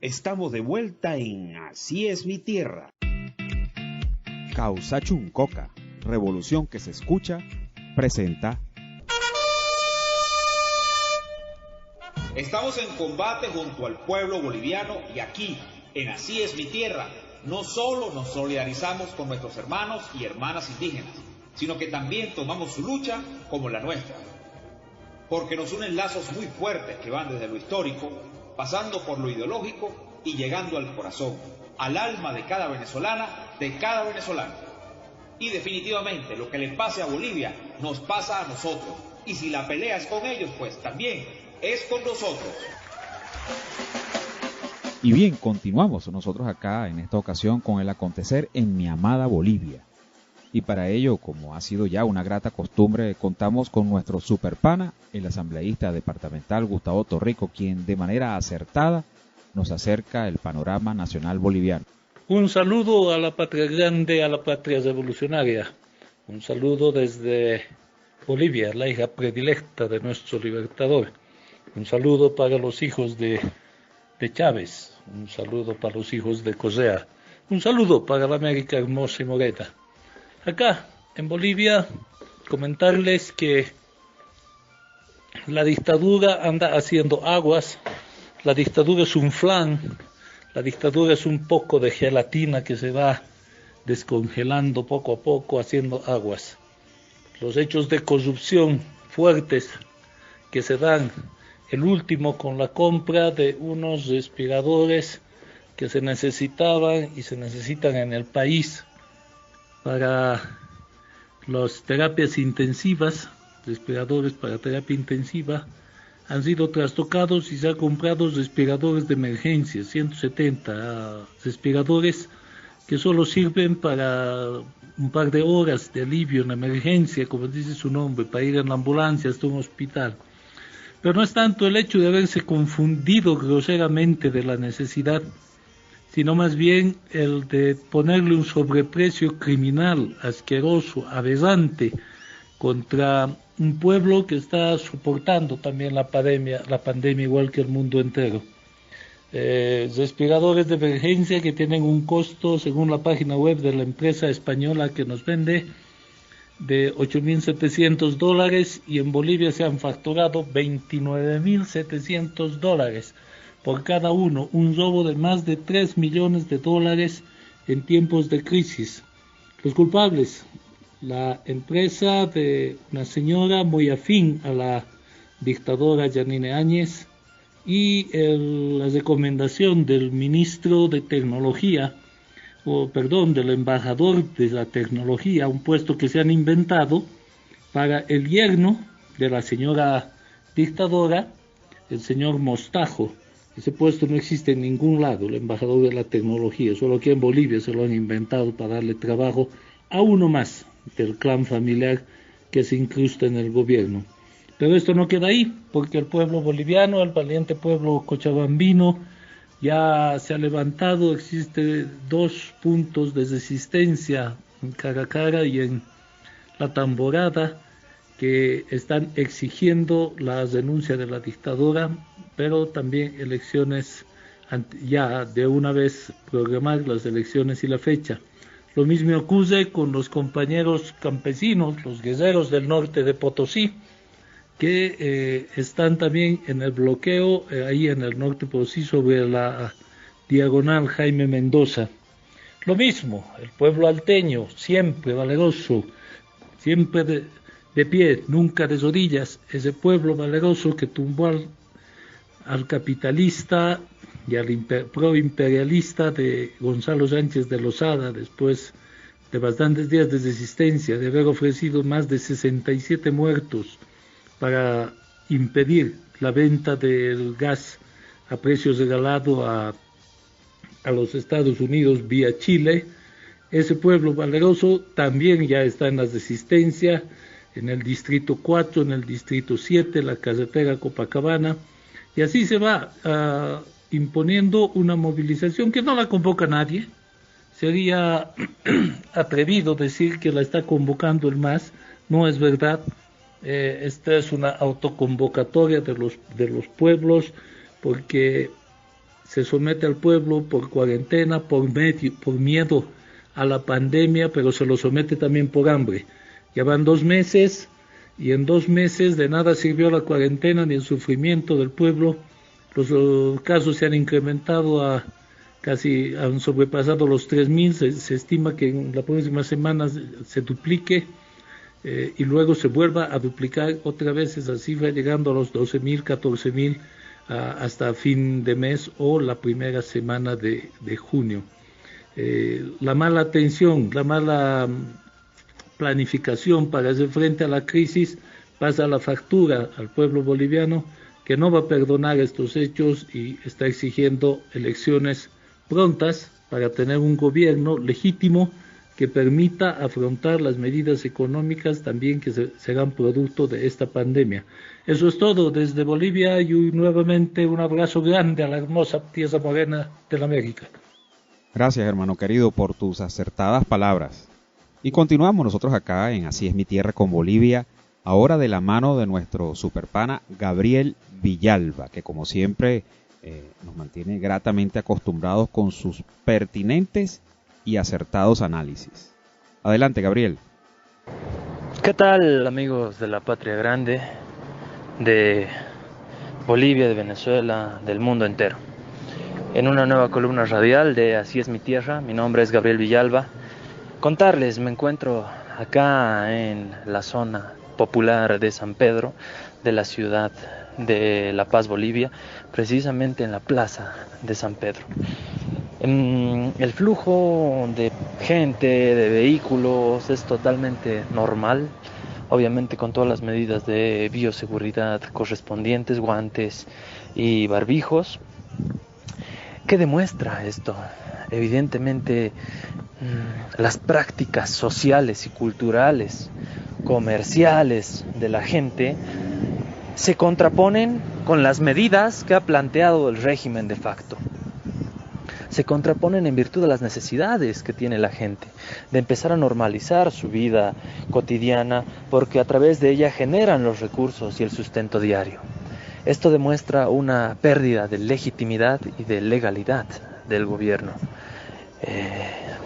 Estamos de vuelta en Así es mi tierra. Causa Chuncoca, revolución que se escucha, presenta. Estamos en combate junto al pueblo boliviano y aquí, en Así es mi tierra, no solo nos solidarizamos con nuestros hermanos y hermanas indígenas, sino que también tomamos su lucha como la nuestra. Porque nos unen lazos muy fuertes que van desde lo histórico, pasando por lo ideológico y llegando al corazón, al alma de cada venezolana, de cada venezolano. Y definitivamente lo que le pase a Bolivia nos pasa a nosotros. Y si la pelea es con ellos, pues también es con nosotros. Y bien, continuamos nosotros acá en esta ocasión con el acontecer en mi amada Bolivia. Y para ello, como ha sido ya una grata costumbre, contamos con nuestro superpana, el asambleísta departamental Gustavo Torrico, quien de manera acertada nos acerca el panorama nacional boliviano. Un saludo a la patria grande, a la patria revolucionaria. Un saludo desde Bolivia, la hija predilecta de nuestro libertador. Un saludo para los hijos de Chávez. Un saludo para los hijos de Correa. Un saludo para la América hermosa y morena. Acá, en Bolivia, comentarles que la dictadura anda haciendo aguas. La dictadura es un flan. La dictadura es un poco de gelatina que se va descongelando poco a poco, haciendo aguas. Los hechos de corrupción fuertes que se dan, el último con la compra de unos respiradores que se necesitaban y se necesitan en el país para las terapias intensivas, respiradores para terapia intensiva, han sido trastocados y se han comprado respiradores de emergencia, 170 respiradores que solo sirven para un par de horas de alivio en emergencia, como dice su nombre, para ir en la ambulancia hasta un hospital. Pero no es tanto el hecho de haberse confundido groseramente de la necesidad, sino más bien el de ponerle un sobreprecio criminal, asqueroso, aberrante, contra un pueblo que está soportando también la pandemia igual que el mundo entero. Respiradores de emergencia que tienen un costo, según la página web de la empresa española que nos vende, de $8.700, y en Bolivia se han facturado $29.700 por cada uno, un robo de más de $3 millones en tiempos de crisis. Los culpables, la empresa de una señora muy afín a la dictadora Yanine Áñez y la recomendación del ministro de Tecnología, del embajador de la tecnología, un puesto que se han inventado para el yerno de la señora dictadora, el señor Mostajo. Ese puesto no existe en ningún lado, el embajador de la tecnología, solo aquí en Bolivia se lo han inventado para darle trabajo a uno más del clan familiar que se incrusta en el gobierno. Pero esto no queda ahí, porque el pueblo boliviano, el valiente pueblo cochabambino, ya se ha levantado. Existe 2 puntos de resistencia en Caracara y en La Tamborada, que están exigiendo la renuncia de la dictadura, pero también elecciones, ya de una vez programar las elecciones y la fecha. Lo mismo ocurre con los compañeros campesinos, los guerreros del norte de Potosí, que están también en el bloqueo, ahí en el norte de Potosí, sobre la diagonal Jaime Mendoza. Lo mismo, el pueblo alteño, siempre valeroso, siempre de pie, nunca de rodillas, ese pueblo valeroso que tumbó al capitalista y al proimperialista de Gonzalo Sánchez de Lozada, después de bastantes días de resistencia, de haber ofrecido más de 67 muertos para impedir la venta del gas a precio regalado a los Estados Unidos vía Chile. Ese pueblo valeroso también ya está en la resistencia, en el distrito 4, en el distrito 7, la carretera Copacabana, y así se va imponiendo una movilización que no la convoca nadie. Sería atrevido decir que la está convocando el MAS, no es verdad. Esta es una autoconvocatoria de los pueblos, porque se somete al pueblo por cuarentena, por miedo a la pandemia, pero se lo somete también por hambre. Ya van 2 meses y en 2 meses de nada sirvió la cuarentena ni el sufrimiento del pueblo. Los casos se han incrementado han sobrepasado los 3.000, se estima que en la próxima semana se duplique y luego se vuelva a duplicar otra vez esa cifra, llegando a los 12.000, 14.000 hasta fin de mes o la primera semana de junio. La mala atención, la mala planificación para hacer frente a la crisis pasa la factura al pueblo boliviano, que no va a perdonar estos hechos y está exigiendo elecciones prontas para tener un gobierno legítimo que permita afrontar las medidas económicas también que serán producto de esta pandemia. Eso es todo desde Bolivia y nuevamente un abrazo grande a la hermosa tierra morena de la América. Gracias, hermano querido, por tus acertadas palabras. Y continuamos nosotros acá en Así es mi tierra con Bolivia, ahora de la mano de nuestro superpana Gabriel Villalba, que como siempre nos mantiene gratamente acostumbrados con sus pertinentes y acertados análisis. Adelante, Gabriel. ¿Qué tal, amigos de la patria grande, de Bolivia, de Venezuela, del mundo entero? En una nueva columna radial de Así es mi tierra, mi nombre es Gabriel Villalba. Contarles, me encuentro acá en la zona popular de San Pedro, de la ciudad de La Paz, Bolivia, precisamente en la plaza de San Pedro. El flujo de gente, de vehículos es totalmente normal, obviamente con todas las medidas de bioseguridad correspondientes, guantes y barbijos. ¿Qué demuestra esto? Evidentemente, las prácticas sociales y culturales, comerciales de la gente se contraponen con las medidas que ha planteado el régimen de facto. Se contraponen en virtud de las necesidades que tiene la gente, de empezar a normalizar su vida cotidiana, porque a través de ella generan los recursos y el sustento diario. Esto demuestra una pérdida de legitimidad y de legalidad del gobierno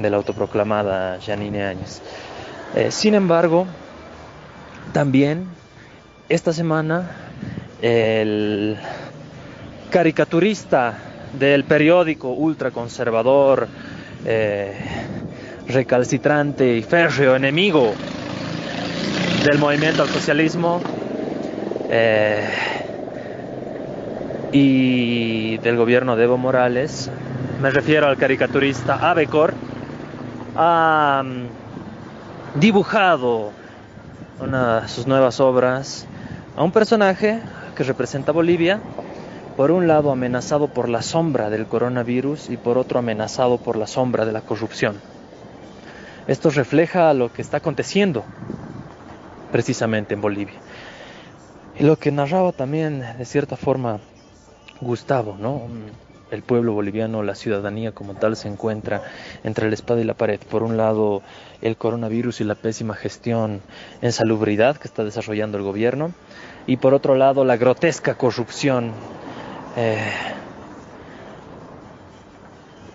de la autoproclamada Yanine Áñez. Sin embargo, también esta semana el caricaturista del periódico ultraconservador, recalcitrante y férreo enemigo del movimiento al socialismo y del gobierno de Evo Morales, me refiero al caricaturista Abecor, ha dibujado una de sus nuevas obras a un personaje que representa a Bolivia, por un lado amenazado por la sombra del coronavirus y por otro amenazado por la sombra de la corrupción. Esto refleja lo que está aconteciendo precisamente en Bolivia. Y lo que narraba también de cierta forma Gustavo, ¿no? El pueblo boliviano, la ciudadanía como tal, se encuentra entre la espada y la pared. Por un lado, el coronavirus y la pésima gestión en salubridad que está desarrollando el gobierno, y por otro lado, la grotesca corrupción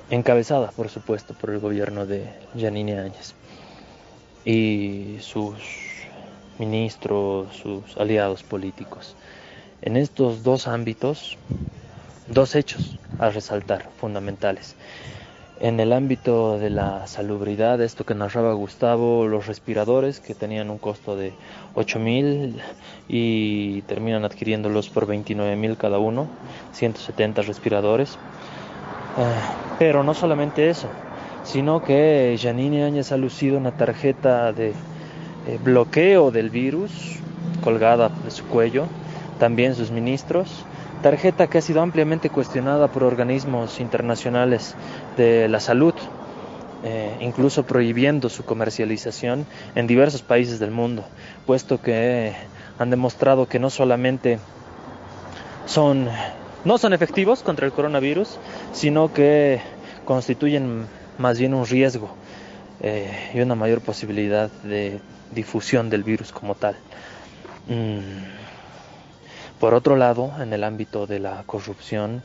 encabezada, por supuesto, por el gobierno de Yanine Áñez y sus ministros, sus aliados políticos. En estos dos ámbitos, dos hechos a resaltar fundamentales. En el ámbito de la salubridad, esto que narraba Gustavo, los respiradores que tenían un costo de 8.000 y terminan adquiriéndolos por 29.000 cada uno, 170 respiradores. Pero no solamente eso, sino que Yanine Áñez ha lucido una tarjeta de bloqueo del virus colgada de su cuello, también sus ministros, tarjeta que ha sido ampliamente cuestionada por organismos internacionales de la salud, incluso prohibiendo su comercialización en diversos países del mundo, puesto que han demostrado que no solamente no son efectivos contra el coronavirus, sino que constituyen más bien un riesgo y una mayor posibilidad de difusión del virus como tal. Por otro lado, en el ámbito de la corrupción,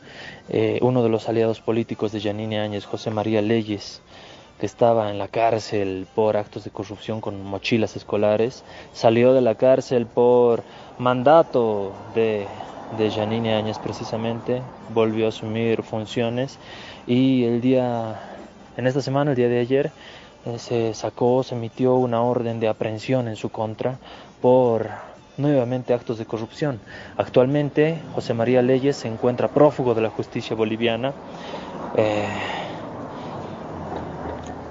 uno de los aliados políticos de Yanine Áñez, José María Leyes, que estaba en la cárcel por actos de corrupción con mochilas escolares, salió de la cárcel por mandato de Yanine Áñez precisamente, volvió a asumir funciones y el día de ayer, se emitió una orden de aprehensión en su contra por nuevamente actos de corrupción. Actualmente José María Leyes se encuentra prófugo de la justicia boliviana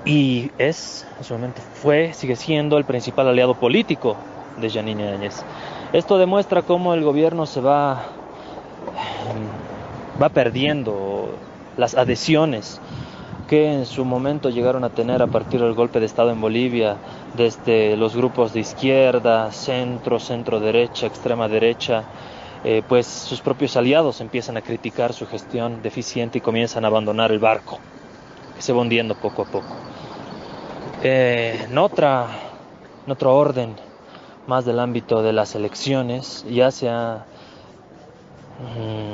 y sigue siendo el principal aliado político de Yanine Áñez. Esto demuestra cómo el gobierno se va perdiendo las adhesiones que en su momento llegaron a tener a partir del golpe de Estado en Bolivia, desde los grupos de izquierda, centro, centro-derecha, extrema derecha, pues sus propios aliados empiezan a criticar su gestión deficiente y comienzan a abandonar el barco, que se va hundiendo poco a poco. En otro orden, más del ámbito de las elecciones, ya se ha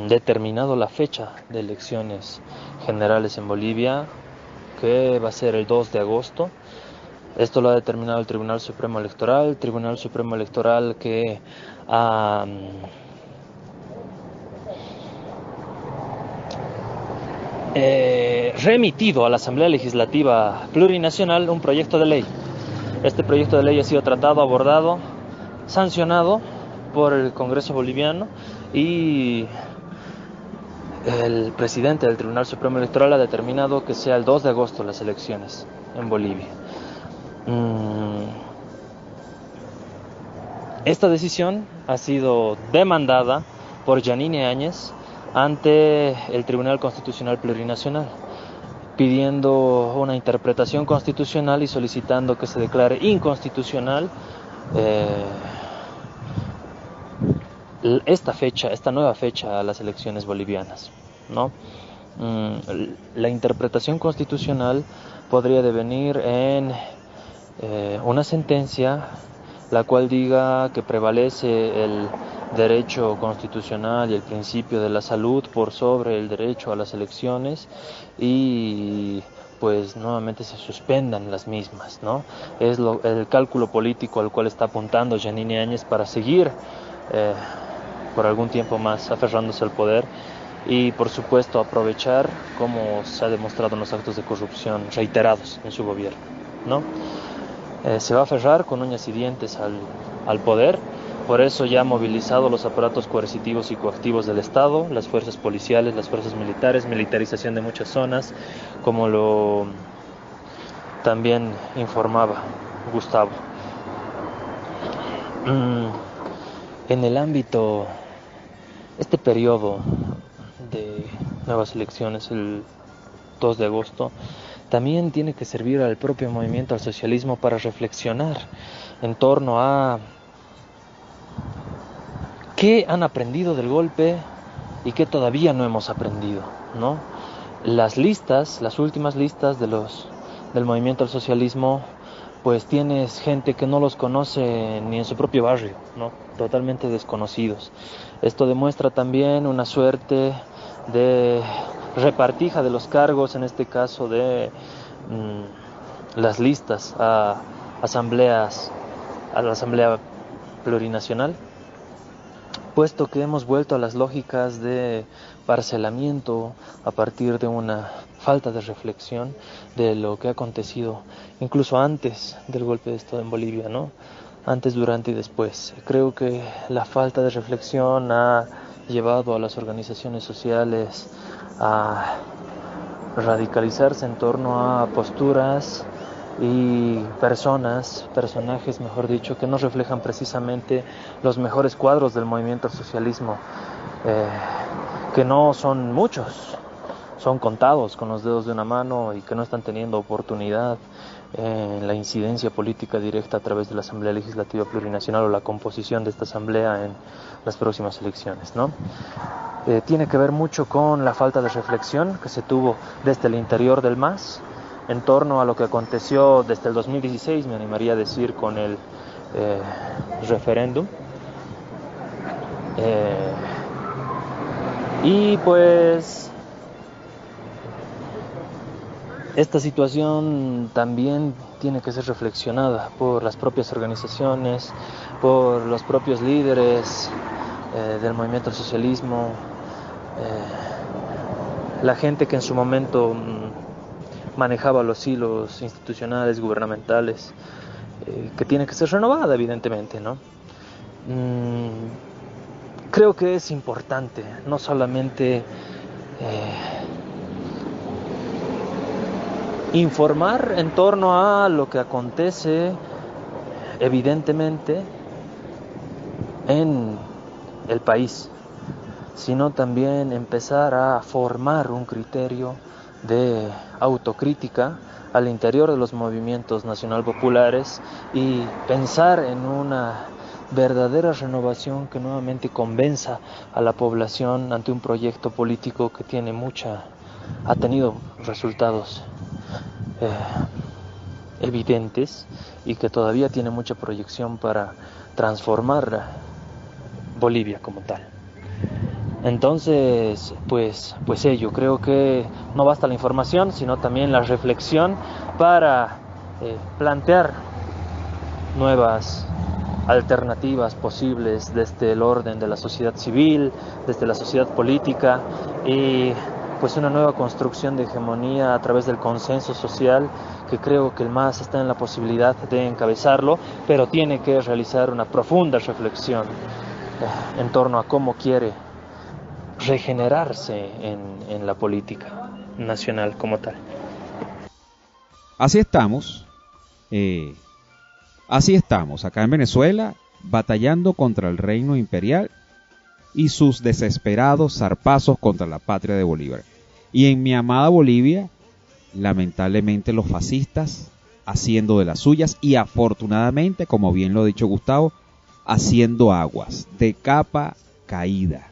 determinado la fecha de elecciones generales en Bolivia, que va a ser el 2 de agosto. Esto lo ha determinado el Tribunal Supremo Electoral, que ha remitido a la Asamblea Legislativa Plurinacional un proyecto de ley. Este proyecto de ley ha sido tratado, abordado, sancionado por el Congreso boliviano y el presidente del Tribunal Supremo Electoral ha determinado que sea el 2 de agosto las elecciones en Bolivia. Esta decisión ha sido demandada por Yanine Áñez ante el Tribunal Constitucional Plurinacional, pidiendo una interpretación constitucional y solicitando que se declare inconstitucional esta nueva fecha a las elecciones bolivianas, ¿no? La interpretación constitucional podría devenir en una sentencia la cual diga que prevalece el derecho constitucional y el principio de la salud por sobre el derecho a las elecciones y pues nuevamente se suspendan las mismas, ¿no? Es el cálculo político al cual está apuntando Yanine Áñez para seguir por algún tiempo más aferrándose al poder y por supuesto aprovechar, como se ha demostrado en los actos de corrupción reiterados en su gobierno, ¿no? Se va a aferrar con uñas y dientes al poder. Por eso ya ha movilizado los aparatos coercitivos y coactivos del Estado, las fuerzas policiales, las fuerzas militares, militarización de muchas zonas, como lo también informaba Gustavo. En el ámbito, este periodo de nuevas elecciones, el 2 de agosto, también tiene que servir al propio movimiento al socialismo para reflexionar en torno a qué han aprendido del golpe y qué todavía no hemos aprendido, ¿no? Las últimas listas del movimiento al socialismo, pues tienes gente que no los conoce ni en su propio barrio, ¿no? Totalmente desconocidos. Esto demuestra también una suerte de repartija de los cargos, en este caso de las listas a la Asamblea Plurinacional, puesto que hemos vuelto a las lógicas de parcelamiento a partir de una falta de reflexión de lo que ha acontecido incluso antes del golpe de Estado en Bolivia, ¿no? Antes, durante y después. Creo que la falta de reflexión ha llevado a las organizaciones sociales a radicalizarse en torno a posturas y personajes, mejor dicho, que no reflejan precisamente los mejores cuadros del movimiento al socialismo, que no son muchos, son contados con los dedos de una mano y que no están teniendo oportunidad en la incidencia política directa a través de la Asamblea Legislativa Plurinacional o la composición de esta asamblea en las próximas elecciones, ¿no? Tiene que ver mucho con la falta de reflexión que se tuvo desde el interior del MAS en torno a lo que aconteció desde el 2016, me animaría a decir, con el referéndum, Y pues esta situación también tiene que ser reflexionada por las propias organizaciones, por los propios líderes del movimiento al socialismo, la gente que en su momento manejaba los hilos institucionales, gubernamentales, que tiene que ser renovada, evidentemente, ¿no? Creo que es importante no solamente informar en torno a lo que acontece evidentemente en el país, sino también empezar a formar un criterio de autocrítica al interior de los movimientos nacional populares y pensar en una verdadera renovación que nuevamente convenza a la población ante un proyecto político que ha tenido resultados evidentes y que todavía tiene mucha proyección para transformar Bolivia como tal. Entonces, pues ello, creo que no basta la información, sino también la reflexión para plantear nuevas alternativas posibles desde el orden de la sociedad civil, desde la sociedad política y pues una nueva construcción de hegemonía a través del consenso social, que creo que el MAS está en la posibilidad de encabezarlo, pero tiene que realizar una profunda reflexión en torno a cómo quiere regenerarse en la política nacional como tal. Así estamos acá en Venezuela, batallando contra el reino imperial y sus desesperados zarpazos contra la patria de Bolívar. Y en mi amada Bolivia, lamentablemente los fascistas haciendo de las suyas y afortunadamente, como bien lo ha dicho Gustavo, haciendo aguas de capa caída.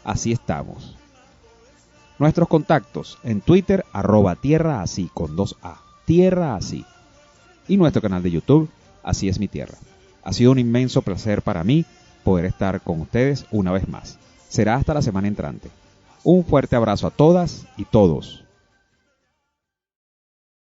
Así estamos. Nuestros contactos en Twitter, @tierraasí con 2A, tierraasí. Y nuestro canal de YouTube, Así es mi tierra. Ha sido un inmenso placer para mí poder estar con ustedes una vez más. Será hasta la semana entrante. Un fuerte abrazo a todas y todos.